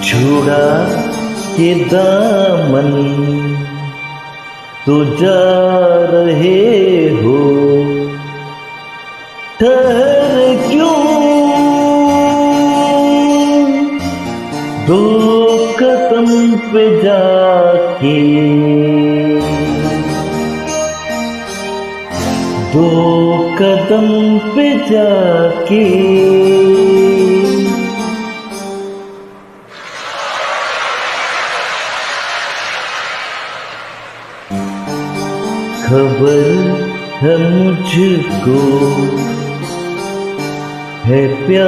छुड़ा के दामन तो जा रहे हो, ठहर क्यों दो कदम पे जाके, दो कदम पे जाके। खबर है मुझको है प्यार